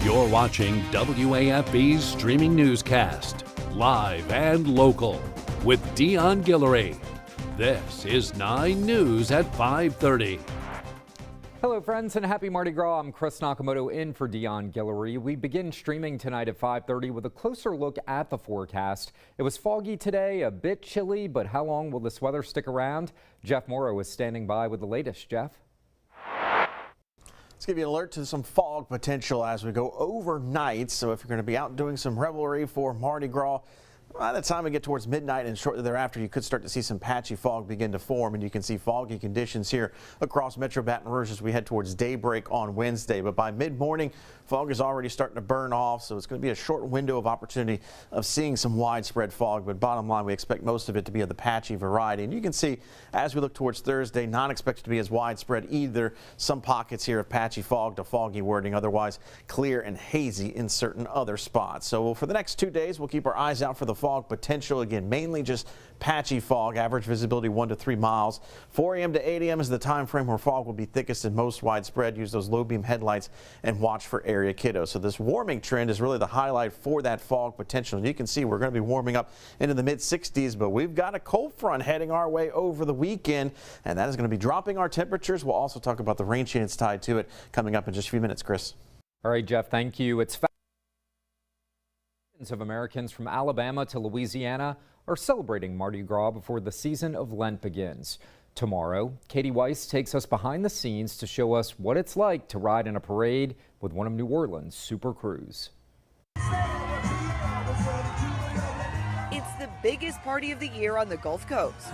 You're watching WAFB's streaming newscast, live and local, with Dion Guillory. This is 9 News at 5:30. Hello friends and happy Mardi Gras. I'm Chris Nakamoto in for Dion Guillory. We begin streaming tonight at 5:30 with a closer look at the forecast. It was foggy today, a bit chilly, but how long will this weather stick around? Jeff Morrow is standing by with the latest. Jeff? Let's give you an alert to some fog potential as we go overnight. So if you're going to be out doing some revelry for Mardi Gras, by the time we get towards midnight and shortly thereafter, you could start to see some patchy fog begin to form, and you can see foggy conditions here across Metro Baton Rouge as we head towards daybreak on Wednesday. But by mid-morning, fog is already starting to burn off, so it's going to be a short window of opportunity of seeing some widespread fog. But bottom line, we expect most of it to be of the patchy variety. And you can see as we look towards Thursday, not expected to be as widespread either. Some pockets here of patchy fog to foggy wording, otherwise clear and hazy in certain other spots. So for the next 2 days, we'll keep our eyes out for the fog potential. Again, mainly just patchy fog, average visibility 1 to 3 miles. 4 a.m. to 8 a.m. is the time frame where fog will be thickest and most widespread. Use those low beam headlights and watch for area kiddos. So this warming trend is really the highlight for that fog potential. And you can see we're going to be warming up into the mid 60s, but we've got a cold front heading our way over the weekend, and that is going to be dropping our temperatures. We'll also talk about the rain chance tied to it coming up in just a few minutes. Chris. All right, Jeff, thank you. It's of Americans from Alabama to Louisiana are celebrating Mardi Gras before the season of Lent begins. Tomorrow, Katie Weiss takes us behind the scenes to show us what it's like to ride in a parade with one of New Orleans' super crews. It's the biggest party of the year on the Gulf Coast.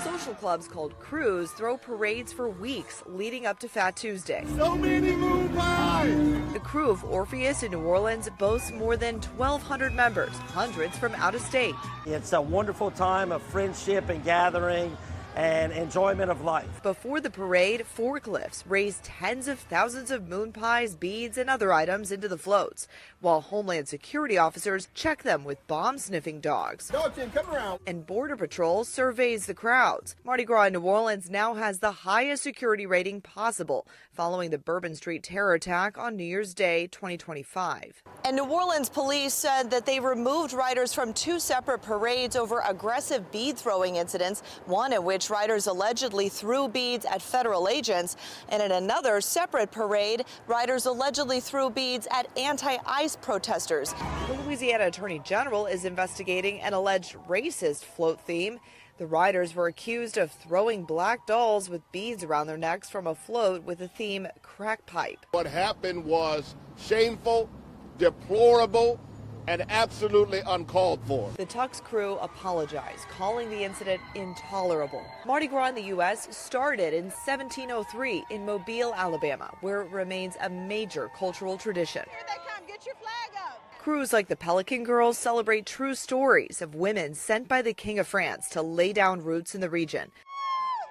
Social clubs called crews throw parades for weeks leading up to Fat Tuesday. So many moon pies! The crew of Orpheus in New Orleans boasts more than 1,200 members, hundreds from out of state. It's a wonderful time of friendship and gathering and enjoyment of life. Before the parade, forklifts raise tens of thousands of moon pies, beads, and other items into the floats, while Homeland Security officers check them with bomb-sniffing dogs. Dalton, come around. And Border Patrol surveys the crowds. Mardi Gras in New Orleans now has the highest security rating possible, following the Bourbon Street terror attack on New Year's Day 2025. And New Orleans police said that they removed riders from 2 separate parades over aggressive bead throwing incidents, one in which riders allegedly threw beads at federal agents, and in another separate parade, riders allegedly threw beads at anti-ICE protesters. The Louisiana Attorney General is investigating an alleged racist float theme. The riders were accused of throwing black dolls with beads around their necks from a float with the theme crack pipe. What happened was shameful, deplorable, and absolutely uncalled for. The Tux crew apologized, calling the incident intolerable. Mardi Gras in the U.S. started in 1703 in Mobile, Alabama, where it remains a major cultural tradition. Here they come, get your flag up. Crews like the Pelican Girls celebrate true stories of women sent by the King of France to lay down roots in the region.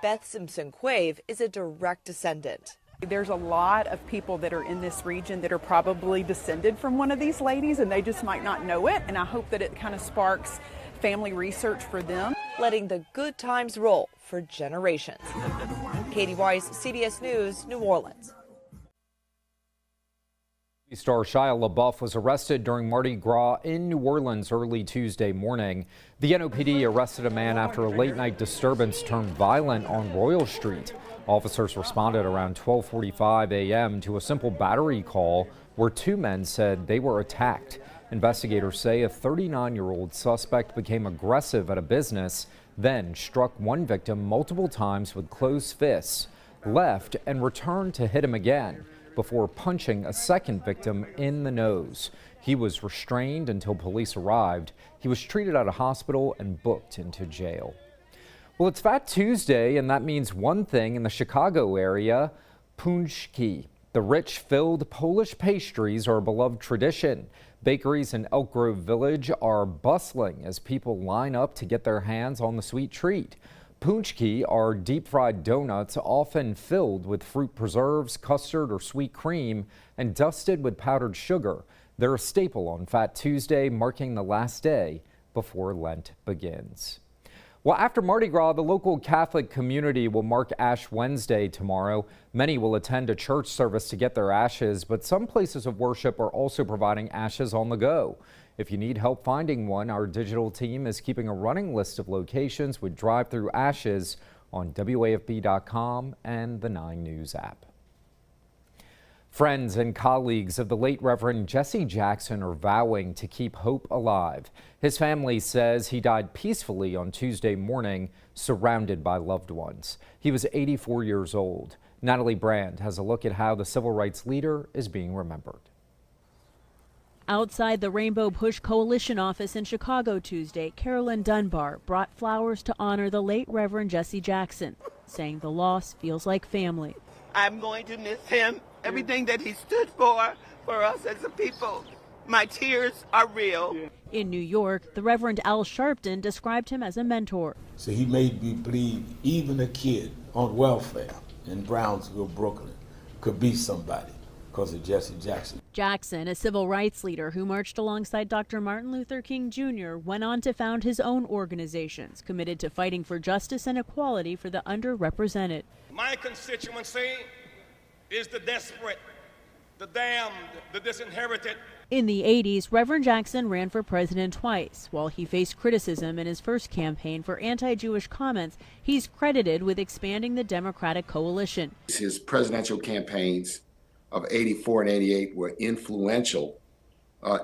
Beth Simpson-Quave is a direct descendant. There's a lot of people that are in this region that are probably descended from one of these ladies, and they just might not know it. And I hope that it kind of sparks family research for them. Letting the good times roll for generations. Katie Weiss, CBS News, New Orleans. Star Shia LaBeouf was arrested during Mardi Gras in New Orleans early Tuesday morning. The NOPD arrested a man after a late-night disturbance turned violent on Royal Street. Officers responded around 12:45 a.m. to a simple battery call where 2 men said they were attacked. Investigators say a 39-year-old suspect became aggressive at a business, then struck one victim multiple times with closed fists, left and returned to hit him again before punching a second victim in the nose. He was restrained until police arrived. He was treated at a hospital and booked into jail. Well, it's Fat Tuesday, and that means one thing in the Chicago area, pączki. The rich, filled Polish pastries are a beloved tradition. Bakeries in Elk Grove Village are bustling as people line up to get their hands on the sweet treat. Pączki are deep-fried donuts often filled with fruit preserves, custard, or sweet cream and dusted with powdered sugar. They're a staple on Fat Tuesday, marking the last day before Lent begins. Well, after Mardi Gras, the local Catholic community will mark Ash Wednesday tomorrow. Many will attend a church service to get their ashes, but some places of worship are also providing ashes on the go. If you need help finding one, our digital team is keeping a running list of locations with drive-through ashes on WAFB.com and the 9 News app. Friends and colleagues of the late Reverend Jesse Jackson are vowing to keep hope alive. His family says he died peacefully on Tuesday morning, surrounded by loved ones. He was 84 years old. Natalie Brand has a look at how the civil rights leader is being remembered. Outside the Rainbow Push Coalition office in Chicago Tuesday, Carolyn Dunbar brought flowers to honor the late Reverend Jesse Jackson, saying the loss feels like family. I'm going to miss him. Everything that he stood for us as a people. My tears are real. In New York, the Reverend Al Sharpton described him as a mentor. So he made me believe even a kid on welfare in Brownsville, Brooklyn, could be somebody because of Jesse Jackson. Jackson, a civil rights leader who marched alongside Dr. Martin Luther King Jr., went on to found his own organizations committed to fighting for justice and equality for the underrepresented. My constituency is the desperate, the damned, the disinherited. In the 80s, Reverend Jackson ran for president twice. While he faced criticism in his first campaign for anti-Jewish comments, he's credited with expanding the Democratic coalition. His presidential campaigns of 84 and 88 were influential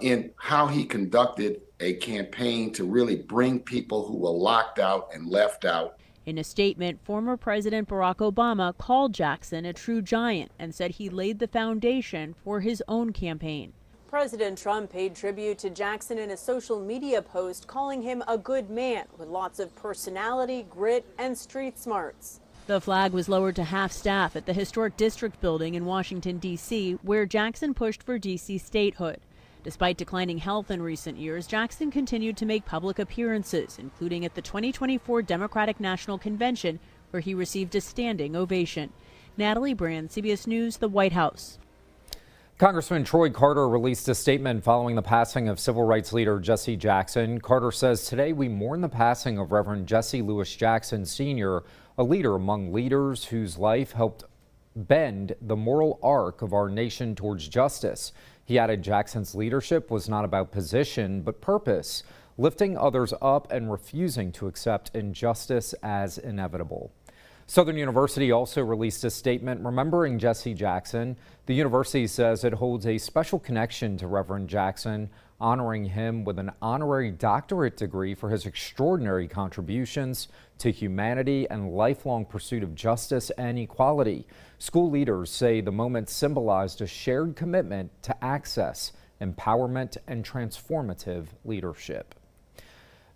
in how he conducted a campaign to really bring people who were locked out and left out. In a statement, former President Barack Obama called Jackson a true giant and said he laid the foundation for his own campaign. President Trump paid tribute to Jackson in a social media post, calling him a good man with lots of personality, grit, and street smarts. The flag was lowered to half staff at the historic district building in Washington, D.C., where Jackson pushed for D.C. statehood. Despite declining health in recent years, Jackson continued to make public appearances, including at the 2024 Democratic National Convention, where he received a standing ovation. Natalie Brand, CBS News, the White House. Congressman Troy Carter released a statement following the passing of civil rights leader Jesse Jackson. Carter says, "Today we mourn the passing of Reverend Jesse Louis Jackson Sr., a leader among leaders whose life helped bend the moral arc of our nation towards justice." He added Jackson's leadership was not about position, but purpose, lifting others up and refusing to accept injustice as inevitable. Southern University also released a statement remembering Jesse Jackson. The university says it holds a special connection to Reverend Jackson, honoring him with an honorary doctorate degree for his extraordinary contributions to humanity and lifelong pursuit of justice and equality. School leaders say the moment symbolized a shared commitment to access, empowerment, and transformative leadership.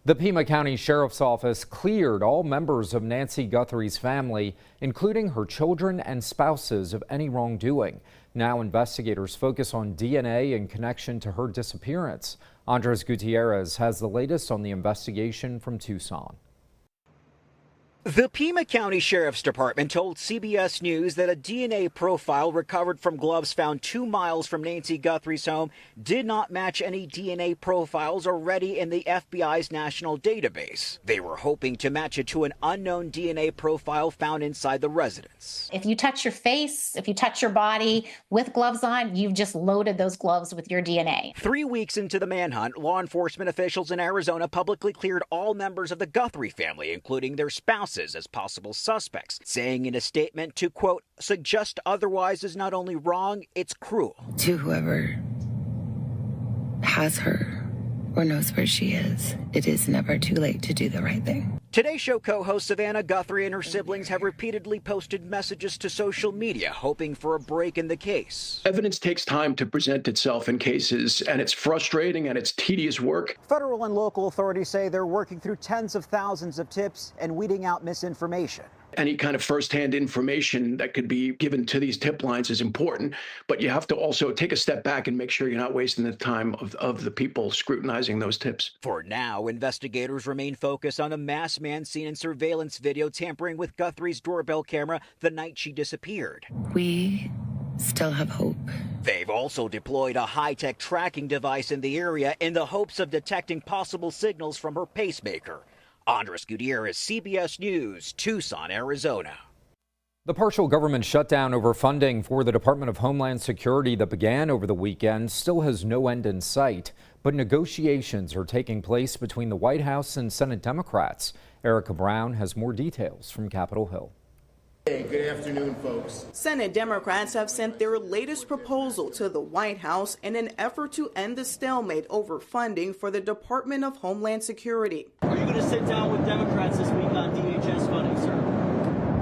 The Pima County Sheriff's Office cleared all members of Nancy Guthrie's family, including her children and spouses, of any wrongdoing. Now investigators focus on DNA in connection to her disappearance. Andres Gutierrez has the latest on the investigation from Tucson. The Pima County Sheriff's Department told CBS News that a DNA profile recovered from gloves found 2 miles from Nancy Guthrie's home did not match any DNA profiles already in the FBI's national database. They were hoping to match it to an unknown DNA profile found inside the residence. If you touch your face, if you touch your body with gloves on, you've just loaded those gloves with your DNA. 3 weeks into the manhunt, law enforcement officials in Arizona publicly cleared all members of the Guthrie family, including their spouses, as possible suspects, saying in a statement to, quote, suggest otherwise is not only wrong, it's cruel. To whoever has her or knows where she is, it is never too late to do the right thing. Today's show co-host Savannah Guthrie and her siblings have repeatedly posted messages to social media hoping for a break in the case. Evidence takes time to present itself in cases, and it's frustrating and it's tedious work. Federal and local authorities say they're working through tens of thousands of tips and weeding out misinformation. Any kind of firsthand information that could be given to these tip lines is important, but you have to also take a step back and make sure you're not wasting the time of the people scrutinizing those tips. For now, investigators remain focused on a masked man seen in surveillance video tampering with Guthrie's doorbell camera the night she disappeared. We still have hope. They've also deployed a high-tech tracking device in the area in the hopes of detecting possible signals from her pacemaker. Andres Gutierrez, CBS News, Tucson, Arizona. The partial government shutdown over funding for the Department of Homeland Security that began over the weekend still has no end in sight, but negotiations are taking place between the White House and Senate Democrats. Erica Brown has more details from Capitol Hill. Hey, good afternoon, folks. Senate Democrats have sent their latest proposal to the White House in an effort to end the stalemate over funding for the Department of Homeland Security. Are you going to sit down with Democrats this week on DHS funding, sir?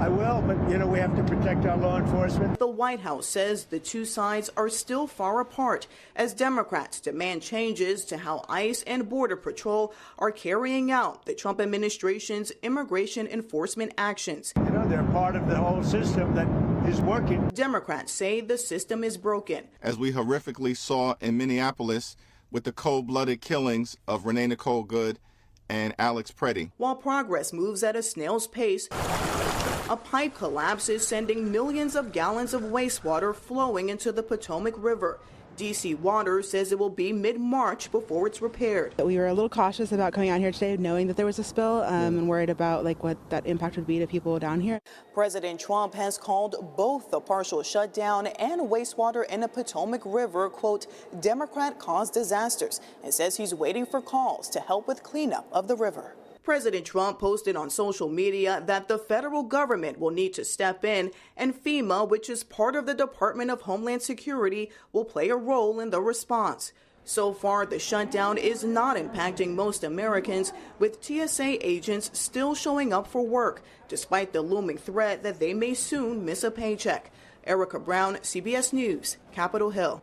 I will, but we have to protect our law enforcement. The White House says the two sides are still far apart as Democrats demand changes to how ICE and Border Patrol are carrying out the Trump administration's immigration enforcement actions. They're part of the whole system that is working. Democrats say the system is broken. As we horrifically saw in Minneapolis with the cold-blooded killings of Renee Nicole Good and Alex Preddy. While progress moves at a snail's pace, a pipe collapses, sending millions of gallons of wastewater flowing into the Potomac River. DC Water says it will be mid-March before it's repaired. We were a little cautious about coming out here today, knowing that there was a spill, and worried about what that impact would be to people down here. President Trump has called both the partial shutdown and wastewater in the Potomac River, quote, Democrat-caused disasters, and says he's waiting for calls to help with cleanup of the river. President Trump posted on social media that the federal government will need to step in, and FEMA, which is part of the Department of Homeland Security, will play a role in the response. So far, the shutdown is not impacting most Americans, with TSA agents still showing up for work, despite the looming threat that they may soon miss a paycheck. Erica Brown, CBS News, Capitol Hill.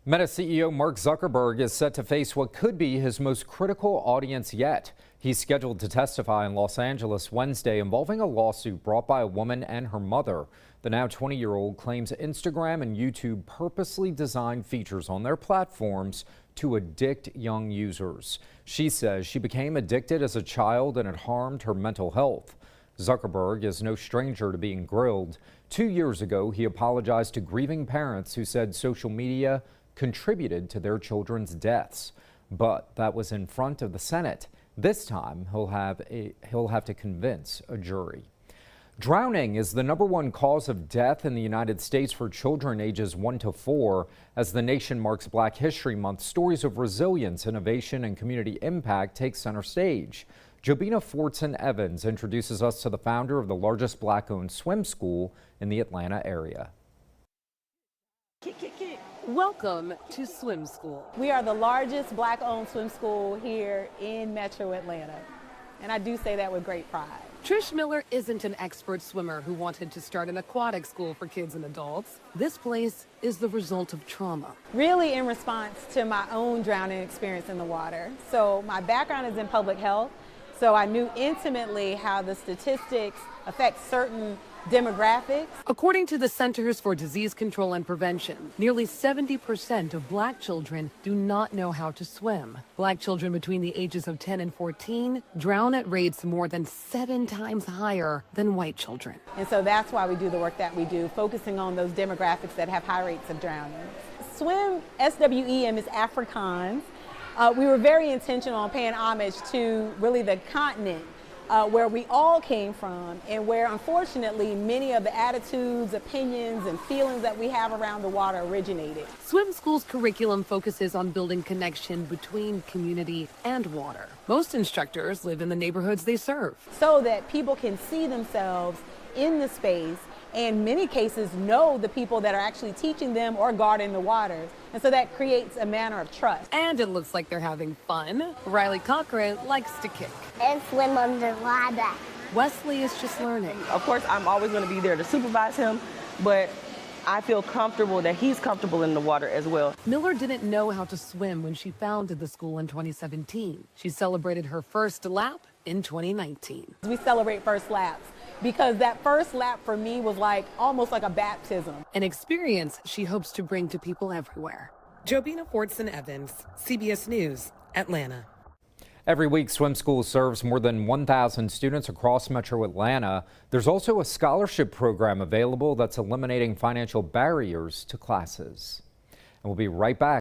Meta CEO Mark Zuckerberg is set to face what could be his most critical audience yet. He's scheduled to testify in Los Angeles Wednesday involving a lawsuit brought by a woman and her mother. The now 20-year-old claims Instagram and YouTube purposely designed features on their platforms to addict young users. She says she became addicted as a child and it harmed her mental health. Zuckerberg is no stranger to being grilled. 2 years ago, he apologized to grieving parents who said social media contributed to their children's deaths. But that was in front of the Senate. This time, he'll have to convince a jury. Drowning is the #1 cause of death in the United States for children ages 1 to 4. As the nation marks Black History Month, stories of resilience, innovation, and community impact take center stage. Jobina Fortson Evans introduces us to the founder of the largest Black-owned swim school in the Atlanta area. Welcome to Swim School. We are the largest Black-owned swim school here in Metro Atlanta, and I do say that with great pride. Trish Miller isn't an expert swimmer who wanted to start an aquatic school for kids and adults. This place is the result of trauma. Really in response to my own drowning experience in the water. So my background is in public health, so I knew intimately how the statistics affect certain demographics. According to the Centers for Disease Control and Prevention, nearly 70% of Black children do not know how to swim. Black children between the ages of 10 and 14 drown at rates more than 7 times higher than white children. And so that's why we do the work that we do, focusing on those demographics that have high rates of drowning. SWIM, SWEM, is Afrikaans. We were very intentional on paying homage to really the continent where we all came from, and where unfortunately many of the attitudes, opinions, and feelings that we have around the water originated. Swim School's curriculum focuses on building connection between community and water. Most instructors live in the neighborhoods they serve, so that people can see themselves in the space, and in many cases know the people that are actually teaching them or guarding the water. And so that creates a manner of trust. And it looks like they're having fun. Riley Cochran likes to kick and swim underwater. Wesley is just learning. Of course, I'm always going to be there to supervise him, but I feel comfortable that he's comfortable in the water as well. Miller didn't know how to swim when she founded the school in 2017. She celebrated her first lap in 2019. We celebrate first laps because that first lap for me was almost like a baptism. An experience she hopes to bring to people everywhere. Jobina Fortson Evans, CBS News, Atlanta. Every week, Swim School serves more than 1,000 students across Metro Atlanta. There's also a scholarship program available that's eliminating financial barriers to classes. And we'll be right back.